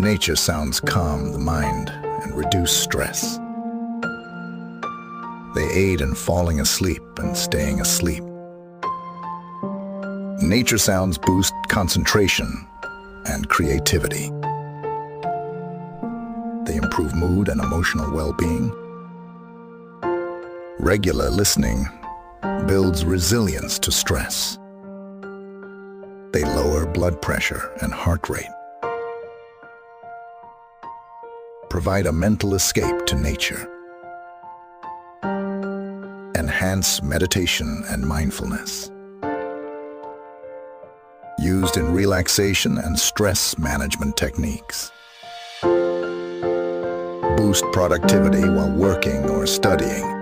Nature sounds calm the mind and reduce stress. They aid in falling asleep and staying asleep. Nature sounds boost concentration and creativity. They improve mood and emotional well-being. Regular listening builds resilience to stress. They lower blood pressure and heart rate. Provide a mental escape to nature. Enhance meditation and mindfulness. Used in relaxation and stress management techniques. Boost productivity while working or studying.